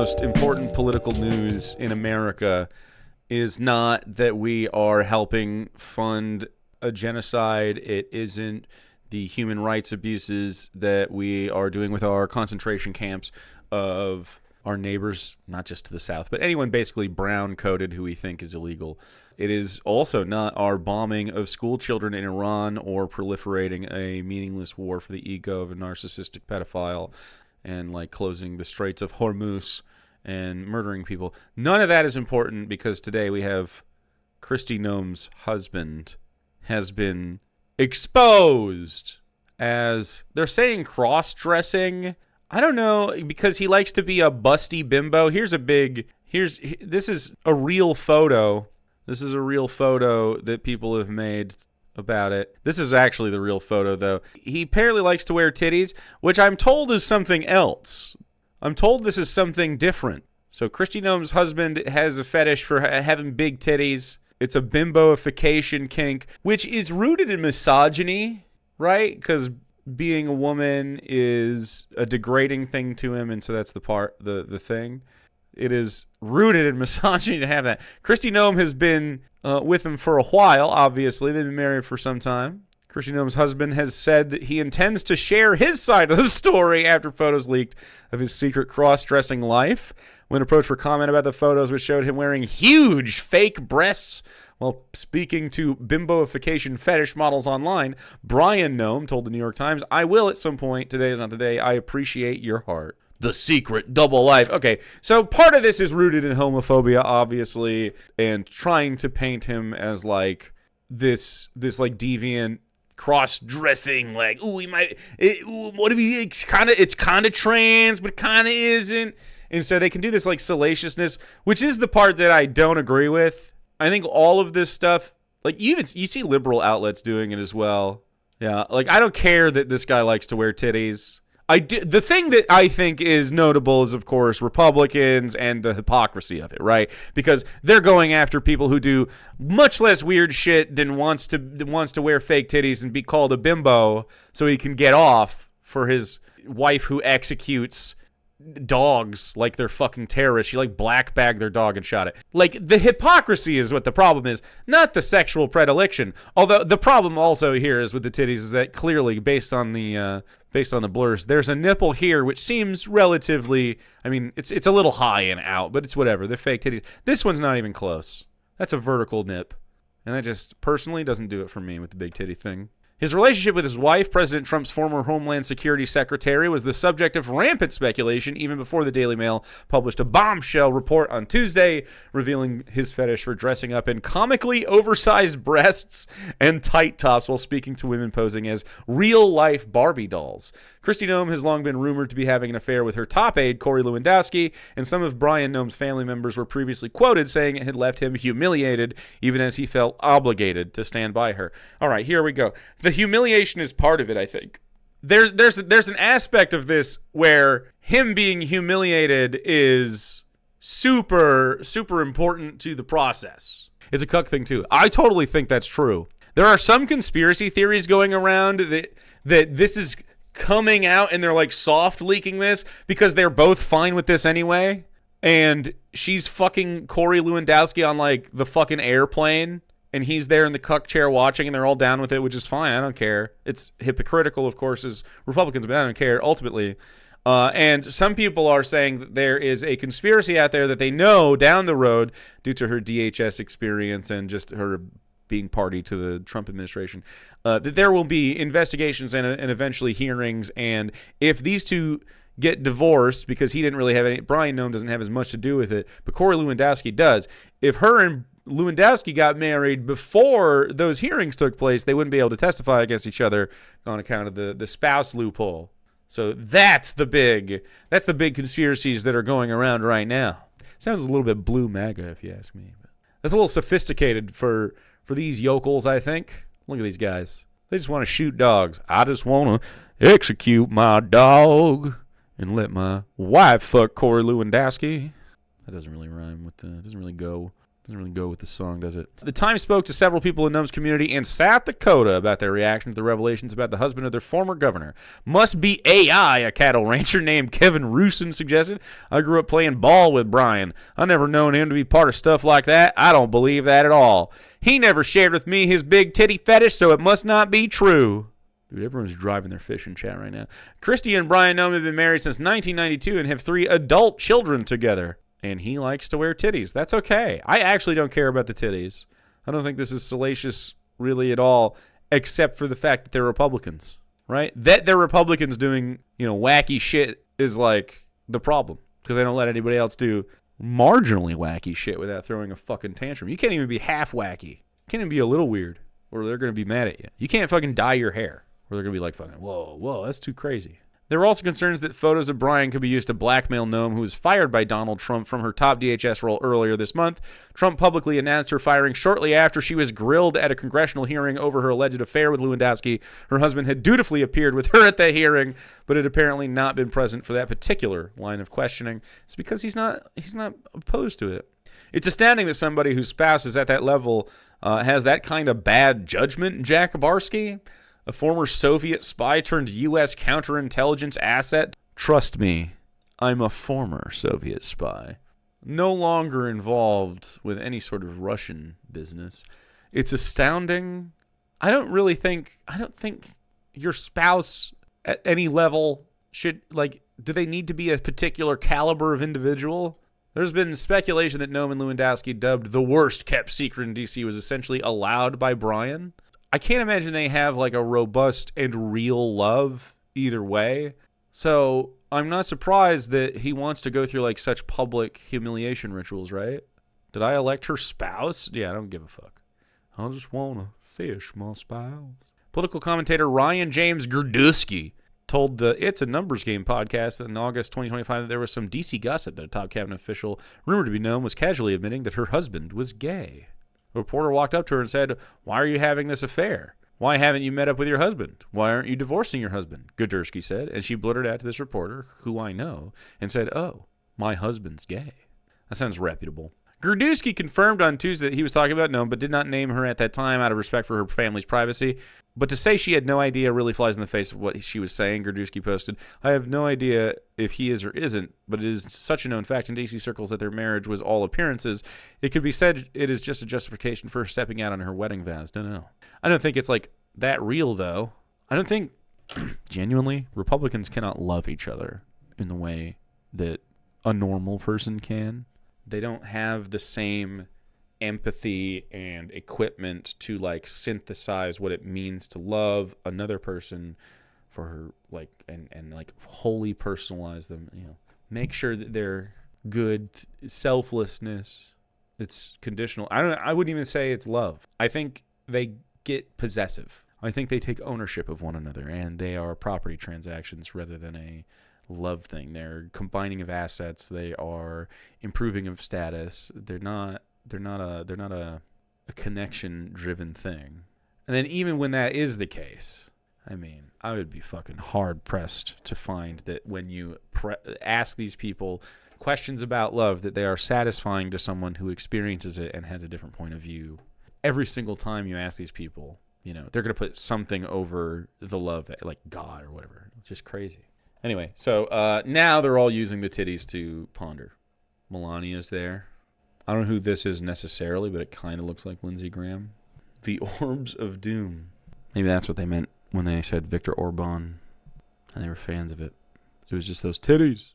most important political news in America is not that we are helping fund a genocide. It isn't the human rights abuses that we are doing with our concentration camps of our neighbors, not just to the south, but anyone basically brown-coated who we think is illegal. It is also not our bombing of school children in Iran or proliferating a meaningless war for the ego of a narcissistic pedophile and like closing the Straits of Hormuz and murdering people. None of that is important because today we have Kristi Noem's husband has been exposed as, they're saying, cross-dressing. I don't know, because he likes to be a busty bimbo. This is a real photo. This is a real photo that people have made about it. This is actually the real photo, though. He apparently likes to wear titties, which I'm told is something else. I'm told this is something different. So Kristi Noem's husband has a fetish for having big titties. It's a bimboification kink, which is rooted in misogyny, right? Because being a woman is a degrading thing to him, and so that's the thing. It is rooted in misogyny to have that. Kristi Noem has been with him for a while, obviously. They've been married for some time. Kristi Noem's husband has said that he intends to share his side of the story after photos leaked of his secret cross-dressing life. When approached for comment about the photos, which showed him wearing huge fake breasts while speaking to bimboification fetish models online, Brian Noem told the New York Times, "I will at some point. Today is not the day. I appreciate your heart." The secret double life. Okay, so part of this is rooted in homophobia, obviously, and trying to paint him as like this like deviant cross-dressing, like, ooh, he might, what if he, it's kind of trans, but kind of isn't. And so they can do this like salaciousness, which is the part that I don't agree with. I think all of this stuff, like you see liberal outlets doing it as well. Yeah, like I don't care that this guy likes to wear titties. The thing that I think is notable is, of course, Republicans and the hypocrisy of it, right? Because they're going after people who do much less weird shit than wants to wear fake titties and be called a bimbo so he can get off for his wife who executes dogs like they're fucking terrorists. She like black bagged their dog and shot it. Like, the hypocrisy is what the problem is, not the sexual predilection. Although the problem also here is with the titties is that clearly based on the blurs, there's a nipple here which seems relatively, I mean, it's a little high and out, but it's whatever. They're fake titties. This one's not even close. That's a vertical nip. And that just personally doesn't do it for me with the big titty thing. His relationship with his wife, President Trump's former Homeland Security Secretary, was the subject of rampant speculation even before the Daily Mail published a bombshell report on Tuesday revealing his fetish for dressing up in comically oversized breasts and tight tops while speaking to women posing as real-life Barbie dolls. Kristi Noem has long been rumored to be having an affair with her top aide, Corey Lewandowski, and some of Brian Noem's family members were previously quoted saying it had left him humiliated, even as he felt obligated to stand by her. All right, here we go. The humiliation is part of it, I think. There's an aspect of this where him being humiliated is super, super important to the process. It's a cuck thing, too. I totally think that's true. There are some conspiracy theories going around that this is coming out and they're like soft leaking this because they're both fine with this anyway. And she's fucking Corey Lewandowski on like the fucking airplane. And he's there in the cuck chair watching, and they're all down with it, which is fine. I don't care. It's hypocritical, of course, as Republicans, but I don't care, ultimately. And some people are saying that there is a conspiracy out there that they know down the road, due to her DHS experience and just her being party to the Trump administration, that there will be investigations and eventually hearings. And if these two get divorced, because he didn't really have any, Brian Noem doesn't have as much to do with it, but Corey Lewandowski does. If her and Lewandowski got married before those hearings took place, they wouldn't be able to testify against each other on account of the spouse loophole. So that's the big conspiracies that are going around right now. Sounds a little bit blue MAGA, if you ask me. But that's a little sophisticated for these yokels, I think. Look at these guys. They just want to shoot dogs. I just want to execute my dog and let my wife fuck Corey Lewandowski. That doesn't really rhyme with doesn't really go Doesn't really go with the song, does it? The Times spoke to several people in Noem's community in South Dakota about their reaction to the revelations about the husband of their former governor. Must be AI, a cattle rancher named Kevin Roosin suggested. I grew up playing ball with Brian. I never known him to be part of stuff like that. I don't believe that at all. He never shared with me his big titty fetish, so it must not be true. Dude, everyone's driving their fish in chat right now. Kristi and Brian Noem have been married since 1992 and have 3 adult children together. And he likes to wear titties. That's okay. I actually don't care about the titties. I don't think this is salacious really at all, except for the fact that they're Republicans, right? That they're Republicans doing, wacky shit is like the problem because they don't let anybody else do marginally wacky shit without throwing a fucking tantrum. You can't even be half wacky. You can't even be a little weird or they're going to be mad at you. You can't fucking dye your hair or they're going to be like fucking, whoa, that's too crazy. There were also concerns that photos of Brian could be used to blackmail Noem, who was fired by Donald Trump from her top DHS role earlier this month. Trump publicly announced her firing shortly after she was grilled at a congressional hearing over her alleged affair with Lewandowski. Her husband had dutifully appeared with her at that hearing, but had apparently not been present for that particular line of questioning. It's because he's not opposed to it. It's astounding that somebody whose spouse is at that level has that kind of bad judgment, Jack Barsky. A former Soviet spy turned U.S. counterintelligence asset. Trust me, I'm a former Soviet spy. No longer involved with any sort of Russian business. It's astounding. I don't think your spouse at any level should, do they need to be a particular caliber of individual? There's been speculation that Noem and Lewandowski, dubbed the worst kept secret in D.C., was essentially allowed by Brian. I can't imagine they have a robust and real love either way. So I'm not surprised that he wants to go through such public humiliation rituals, right? Did I elect her spouse? Yeah, I don't give a fuck. I just want to fish my spouse. Political commentator Ryan James Gerdusky told the It's a Numbers Game podcast in August 2025 that there was some DC gossip that a top cabinet official rumored to be Noem was casually admitting that her husband was gay. A reporter walked up to her and said, "Why are you having this affair? Why haven't you met up with your husband? Why aren't you divorcing your husband?" Gerdusky said, and she blurted out to this reporter, who I know, and said, "Oh, my husband's gay." That sounds reputable. Gerdusky confirmed on Tuesday that he was talking about Noem, but did not name her at that time out of respect for her family's privacy. But to say she had no idea really flies in the face of what she was saying, Gerdusky posted. "I have no idea if he is or isn't, but it is such a known fact in DC circles that their marriage was all appearances. It could be said it is just a justification for stepping out on her wedding vows." Don't know. I don't think it's that real, though. I don't think, genuinely, Republicans cannot love each other in the way that a normal person can. They don't have the same empathy and equipment to synthesize what it means to love another person for her and wholly personalize them, make sure that they're good. Selflessness, it's conditional. I wouldn't even say it's love. I think they get possessive. I think they take ownership of one another and they are property transactions rather than a love thing. They're combining of assets, they are improving of status. They're not a connection driven thing. And then even when that is the case, I would be fucking hard pressed to find that when you ask these people questions about love, that they are satisfying to someone who experiences it and has a different point of view. Every single time you ask these people, they're going to put something over the love, like God or whatever. It's just crazy. Anyway, so now they're all using the titties to ponder. Melania's there. I don't know who this is necessarily, but it kind of looks like Lindsey Graham. The Orbs of Doom. Maybe that's what they meant when they said Viktor Orban, and they were fans of it. It was just those titties.